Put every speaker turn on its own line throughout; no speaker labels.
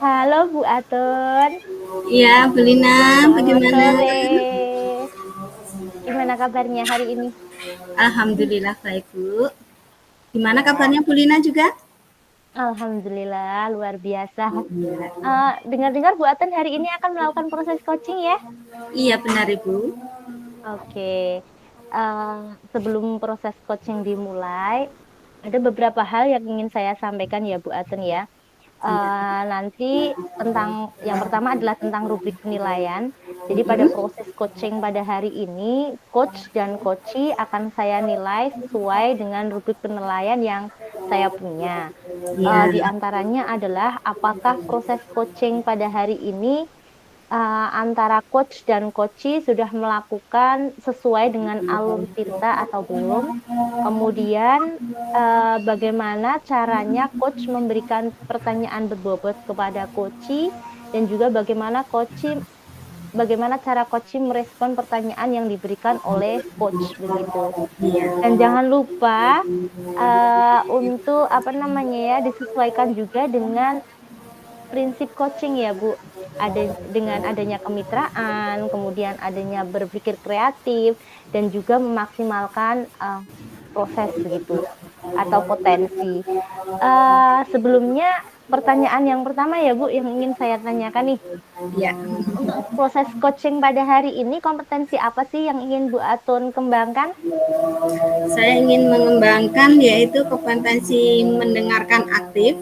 Halo Bu Atun,
Iya, Bu Lina,
selamat
bagaimana?
sore. Gimana kabarnya hari ini?
Alhamdulillah baik, Bu. Gimana
Ya,
kabarnya Bu Lina juga?
Alhamdulillah luar biasa.
Iya,
Dengar-dengar Bu Atun hari ini akan melakukan proses coaching ya?
iya benar Ibu.
Oke. Eh, Sebelum proses coaching dimulai, ada beberapa hal yang ingin saya sampaikan ya Bu Atun ya.
Iya.
Nanti tentang yang pertama adalah tentang rubrik penilaian. Jadi pada
Mm-mm.
proses coaching pada hari ini, coach dan coachee akan saya nilai sesuai dengan rubrik penilaian yang saya punya.
Iya,
Di antaranya adalah apakah proses coaching pada hari ini antara coach dan coachee sudah melakukan sesuai dengan alur cerita atau belum. Kemudian, bagaimana caranya coach memberikan pertanyaan berbobot kepada coachee dan juga bagaimana cara coachee merespon pertanyaan yang diberikan oleh coach begitu.
iya,
Dan jangan lupa untuk apa namanya ya disesuaikan juga dengan prinsip coaching ya Bu. Dengan adanya kemitraan, kemudian adanya berpikir kreatif, dan juga memaksimalkan proses begitu atau potensi. Sebelumnya pertanyaan yang pertama ya Bu yang ingin saya tanyakan nih.
iya.
Untuk proses coaching pada hari ini kompetensi apa sih yang ingin Bu Atun kembangkan?
Saya ingin mengembangkan yaitu kompetensi mendengarkan aktif,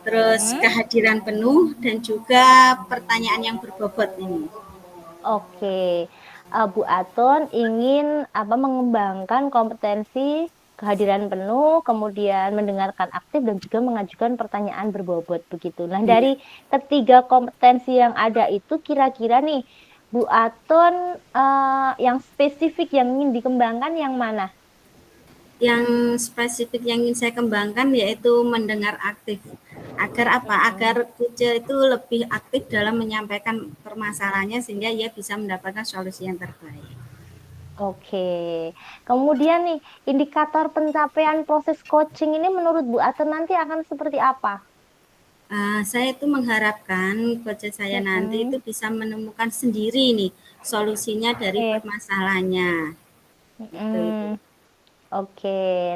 terus
Mm-mm.
kehadiran penuh dan juga pertanyaan yang berbobot ini.
Oke, Bu Aton ingin apa mengembangkan kompetensi kehadiran penuh, kemudian mendengarkan aktif dan juga mengajukan pertanyaan berbobot begitu. Nah, dari
Iya.
ketiga kompetensi yang ada itu kira-kira nih Bu Aton yang spesifik yang ingin dikembangkan yang mana?
Yang spesifik yang ingin saya kembangkan yaitu mendengar aktif. Agar apa? Agar
Mm-mm.
kucing itu lebih aktif dalam menyampaikan permasalahannya sehingga ia bisa mendapatkan solusi yang terbaik.
Oke, kemudian nih indikator pencapaian proses coaching ini menurut Bu Aton nanti akan seperti apa?
Saya itu mengharapkan coach saya nanti itu
Mm-mm.
bisa menemukan sendiri nih solusinya dari
Oke.
permasalahannya. Gitu.
Mm, oke,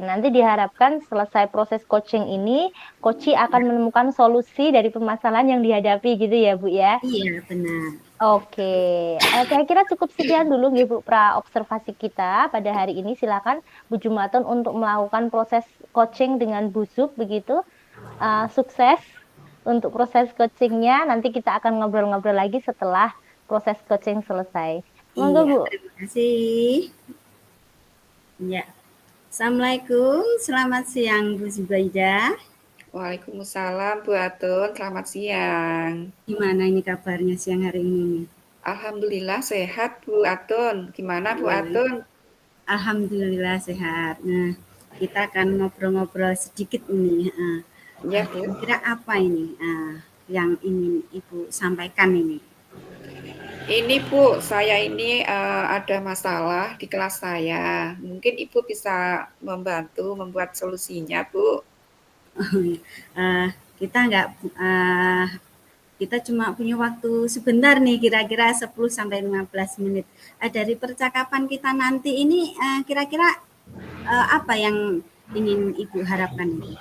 nanti diharapkan selesai proses coaching ini, coachee akan
Ya,
menemukan solusi dari permasalahan yang dihadapi gitu ya, Bu ya.
iya benar.
Oke, saya kira cukup sekian dulu ya, Bu, pra-observasi kita pada hari ini. Silakan Bu Jumaton untuk melakukan proses coaching dengan Bu Zub begitu. Sukses untuk proses coachingnya. Nanti kita akan ngobrol-ngobrol lagi setelah proses coaching selesai. Monggo,
Iya,
Bu.
terima kasih. Ya. Assalamualaikum, selamat siang Bu Zubaida.
Waalaikumsalam Bu Atun, selamat siang.
Gimana ini kabarnya siang hari ini?
Alhamdulillah sehat Bu Atun. Gimana Bu
Woi,
Atun?
alhamdulillah sehat. Nah, kita akan ngobrol-ngobrol sedikit ini.
Ya Bu.
Kira-kira apa ini yang ingin Ibu sampaikan ini?
Ini Bu, saya ini ada masalah di kelas saya. Mungkin Ibu bisa membantu membuat solusinya Bu.
Eh, kita nggak kita cuma punya waktu sebentar nih, kira-kira 10 sampai 15 menit. Dari percakapan kita nanti ini kira-kira apa yang ingin Ibu harapkan ini?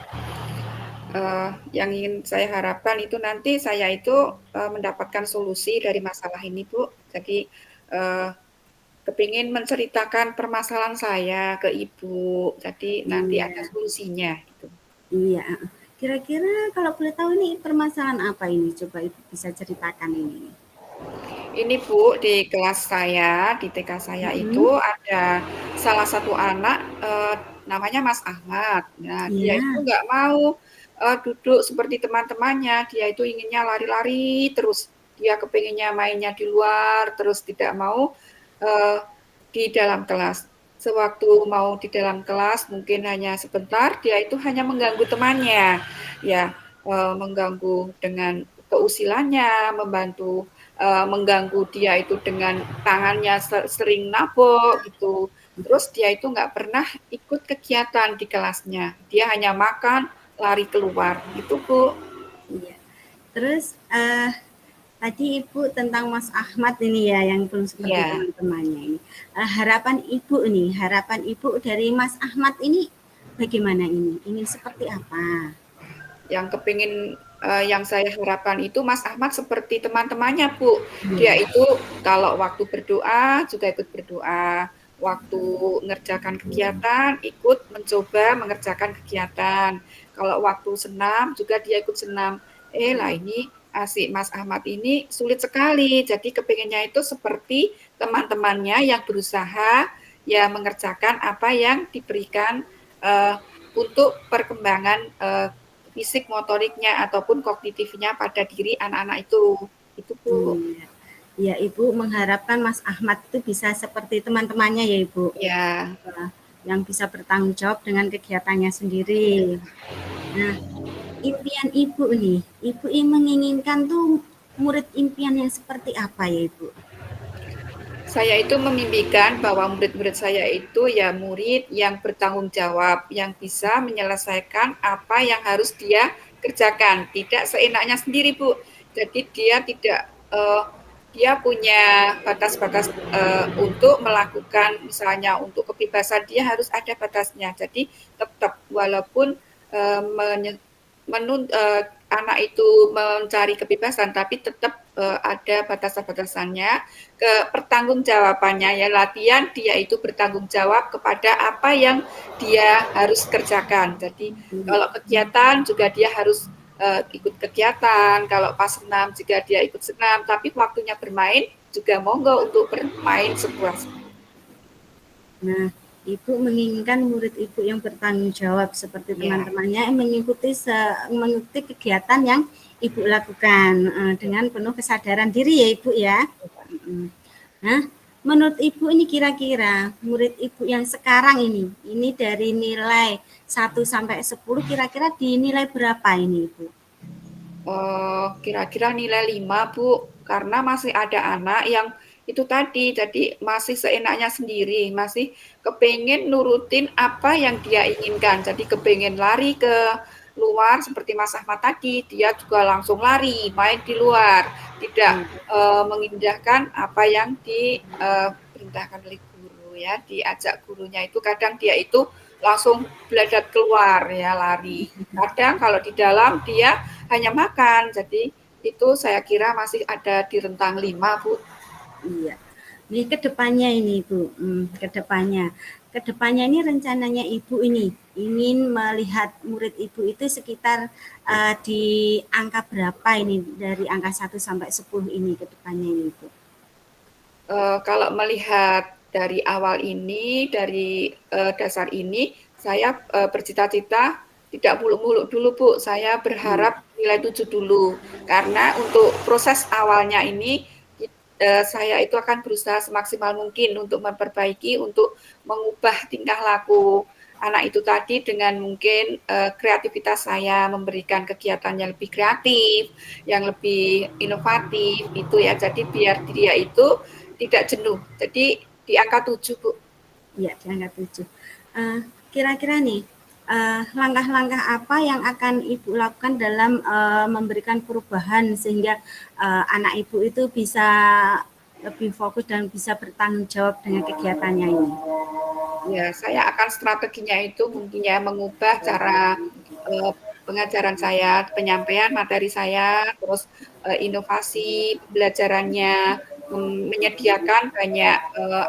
Yang ingin saya harapkan itu nanti saya itu mendapatkan solusi dari masalah ini Bu. Jadi eh, kepingin menceritakan permasalahan saya ke ibu, jadi nanti ada
Iya,
solusinya gitu.
iya. Kira-kira kalau boleh tahu ini permasalahan apa ini? Coba Ibu bisa ceritakan ini.
Ini Bu, di kelas saya, di TK saya itu
Mm-mm.
ada salah satu anak namanya Mas Ahmad. Nah, dia itu
Iya,
nggak mau duduk seperti teman-temannya, dia itu inginnya lari-lari terus. Dia kepinginnya mainnya di luar, terus tidak mau eh, di dalam kelas. Sewaktu mau di dalam kelas, mungkin hanya sebentar, dia itu hanya mengganggu temannya. Ya, mengganggu dengan keusilannya, membantu mengganggu dia itu dengan tangannya sering nabok gitu. Terus dia itu nggak pernah ikut kegiatan di kelasnya. Dia hanya makan, lari keluar gitu Bu.
iya. Terus tadi Ibu tentang Mas Ahmad ini ya yang belum seperti
Ya,
teman-temannya ini. Harapan Ibu dari Mas Ahmad ini bagaimana ini? Ingin seperti apa?
yang kepingin yang saya harapkan itu Mas Ahmad seperti teman-temannya, Bu. Dia
Iya.
itu kalau waktu berdoa juga ikut berdoa, waktu mengerjakan kegiatan ikut mencoba mengerjakan kegiatan. Kalau waktu senam juga dia ikut senam. Lah ini asik Mas Ahmad ini sulit sekali. Jadi kepinginnya itu seperti teman-temannya yang berusaha ya mengerjakan apa yang diberikan untuk perkembangan fisik motoriknya ataupun kognitifnya pada diri anak-anak itu. Itu Bu.
Iya. Ya, Ibu mengharapkan Mas Ahmad itu bisa seperti teman-temannya ya, Ibu.
Ya,
Yang bisa bertanggung jawab dengan kegiatannya sendiri. Nah, impian Ibu nih, Ibu menginginkan tuh murid impian yang seperti apa ya, Ibu?
saya itu memimpikan bahwa murid-murid saya itu ya murid yang bertanggung jawab, yang bisa menyelesaikan apa yang harus dia kerjakan, tidak seenaknya sendiri, Bu. Jadi dia tidak dia punya batas-batas untuk melakukan misalnya untuk kebebasan dia harus ada batasnya. Jadi tetap walaupun anak itu mencari kebebasan tapi tetap ada batasan-batasannya ke pertanggungjawabannya ya latihan dia itu bertanggung jawab kepada apa yang dia harus kerjakan. Jadi kalau kegiatan juga dia harus ikut kegiatan, kalau pas senam juga dia ikut senam, tapi waktunya bermain juga monggo untuk bermain sepuasnya.
Nah, Ibu menginginkan murid Ibu yang bertanggung jawab seperti
Ya,
teman-temannya mengikuti kegiatan yang Ibu lakukan dengan penuh kesadaran diri ya, Ibu ya. Nah, menurut Ibu ini kira-kira murid Ibu yang sekarang ini dari nilai 1 sampai 10 kira-kira dinilai berapa ini, Ibu?
Kira-kira nilai 5 Bu, karena masih ada anak yang itu tadi, jadi masih seenaknya sendiri, masih kepengen nurutin apa yang dia inginkan. Jadi kepengen lari ke luar seperti Mas Ahmad tadi, dia juga langsung lari, main di luar, tidak mengindahkan apa yang diperintahkan oleh guru ya, diajak gurunya itu kadang dia itu langsung beladat keluar ya lari. Kadang kalau di dalam dia hanya makan. Jadi itu saya kira masih ada di rentang 5, Bu.
Iya. Ini kedepannya ini Ibu, kedepannya ini rencananya Ibu ini ingin melihat murid Ibu itu sekitar di angka berapa ini dari angka 1 sampai 10 ini kedepannya ini Ibu?
Kalau melihat dari awal ini, dari dasar ini, saya bercita-cita tidak muluk-muluk dulu, Bu. Saya
Iya.
berharap nilai 7 dulu. Karena untuk proses awalnya ini, saya itu akan berusaha semaksimal mungkin untuk memperbaiki, untuk mengubah tingkah laku anak itu tadi dengan mungkin kreativitas saya memberikan kegiatan yang lebih kreatif, yang lebih inovatif itu ya. Jadi biar dia itu tidak jenuh. Jadi di angka 7, Bu.
Iya, di angka 7. Kira-kira nih langkah-langkah apa yang akan Ibu lakukan dalam memberikan perubahan sehingga anak Ibu itu bisa lebih fokus dan bisa bertanggung jawab dengan kegiatannya ini?
Ya, saya akan strateginya itu mungkin ya mengubah cara pengajaran saya, penyampaian materi saya, terus inovasi pembelajarannya, menyediakan banyak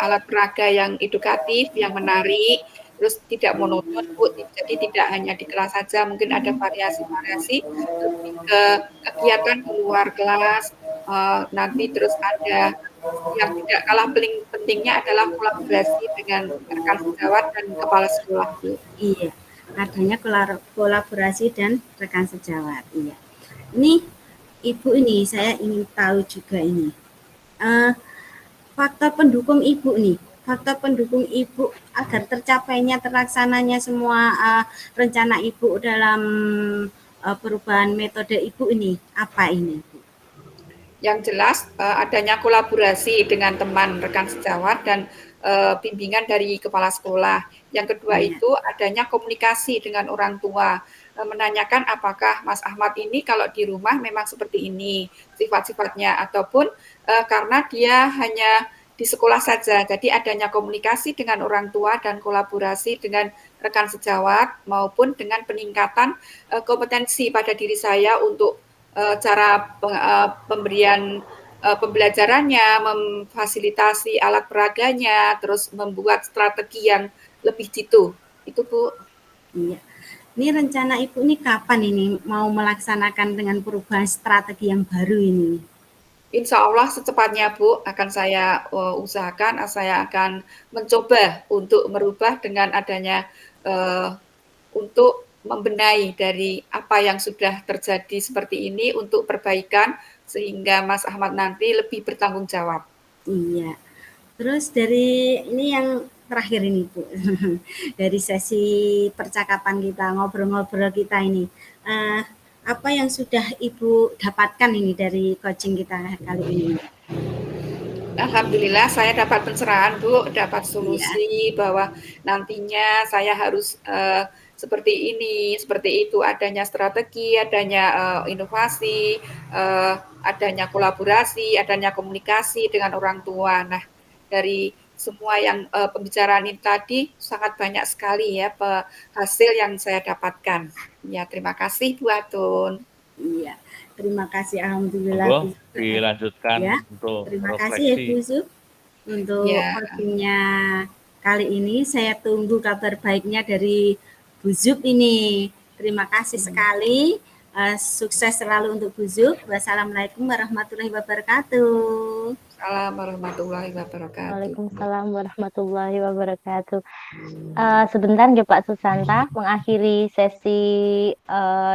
alat peraga yang edukatif, yang menarik, terus tidak monoton, Bu. Jadi tidak hanya di kelas saja, mungkin ada variasi-variasi, lebih ke kegiatan di luar kelas, nanti terus ada yang tidak kalah paling pentingnya adalah kolaborasi dengan rekan sejawat dan kepala sekolah, Bu.
Iya, adanya kolaborasi dan rekan sejawat. Iya. Ini Ibu ini saya ingin tahu juga ini. Eh, faktor pendukung Ibu nih, faktor pendukung Ibu agar tercapainya terlaksananya semua rencana Ibu dalam perubahan metode Ibu ini apa ini, Bu?
Yang jelas adanya kolaborasi dengan teman rekan sejawat dan bimbingan dari kepala sekolah. Yang kedua
Iya.
itu adanya komunikasi dengan orang tua, menanyakan apakah Mas Ahmad ini kalau di rumah memang seperti ini sifat-sifatnya ataupun karena dia hanya di sekolah saja. Jadi adanya komunikasi dengan orang tua dan kolaborasi dengan rekan sejawat maupun dengan peningkatan kompetensi pada diri saya untuk cara pemberian pembelajarannya, memfasilitasi alat peraganya, terus membuat strategi yang lebih jitu. Itu Bu.
Iya. Ini rencana Ibu ini kapan ini mau melaksanakan dengan perubahan strategi yang baru ini?
Insya Allah secepatnya Bu akan saya usahakan, saya akan mencoba untuk merubah dengan adanya untuk membenahi dari apa yang sudah terjadi seperti ini untuk perbaikan sehingga Mas Ahmad nanti lebih bertanggung jawab.
Iya. Terus dari ini yang terakhir ini Bu, dari sesi percakapan kita, ngobrol-ngobrol kita ini, apa yang sudah Ibu dapatkan ini dari coaching kita kali ini?
Alhamdulillah saya dapat pencerahan Bu, dapat
Iya.
solusi bahwa nantinya saya harus seperti ini, seperti itu, adanya strategi, adanya inovasi, adanya kolaborasi, adanya komunikasi dengan orang tua. Nah, dari semua yang pembicaraan ini tadi sangat banyak sekali ya hasil yang saya dapatkan. Ya, terima kasih Bu Atun.
Iya. Terima kasih, alhamdulillah.
Monggo dilanjutkan
Ya.
untuk
Terima kasih ya Bu
refleksi.
Zub untuk
Ya.
coachingnya kali ini. Saya tunggu kabar baiknya dari Bu Zub ini. Terima kasih sekali. Sukses selalu untuk Bu Zub. Wassalamualaikum warahmatullahi wabarakatuh.
Assalamualaikum warahmatullahi wabarakatuh.
Waalaikumsalam warahmatullahi wabarakatuh. Sebentar ya Pak Susanta, mengakhiri sesi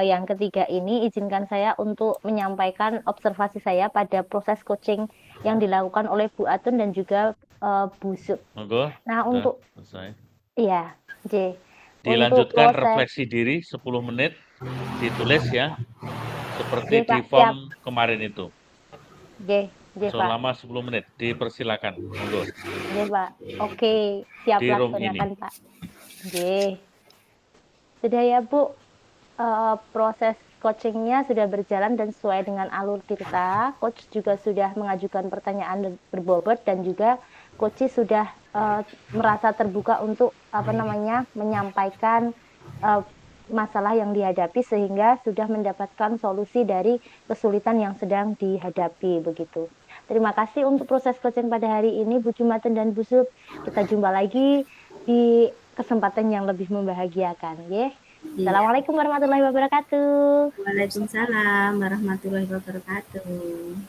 yang ketiga ini, izinkan saya untuk menyampaikan observasi saya pada proses coaching yang dilakukan oleh Bu Atun dan juga Bu Zub.
Monggo.
Nah, untuk
selesai.
iya, J.
Dilanjutkan
untuk proses,
refleksi diri 10 menit, ditulis ya, seperti
J, Pak,
di form kemarin itu.
J, Pak.
Selama 10 menit, dipersilakan. Monggo.
J, Pak. Oke, siap
Di room
laksanakan,
ini.
Pak. J. Sudah ya, Bu. Proses coachingnya sudah berjalan dan sesuai dengan alur kita. Coach juga sudah mengajukan pertanyaan berbobot dan juga coach sudah merasa terbuka untuk menyampaikan masalah yang dihadapi sehingga sudah mendapatkan solusi dari kesulitan yang sedang dihadapi begitu. Terima kasih untuk proses coaching pada hari ini Bu Jumatun dan Bu Zub. Kita jumpa lagi di kesempatan yang lebih membahagiakan, ya. Assalamualaikum warahmatullahi wabarakatuh.
Waalaikumsalam warahmatullahi wabarakatuh.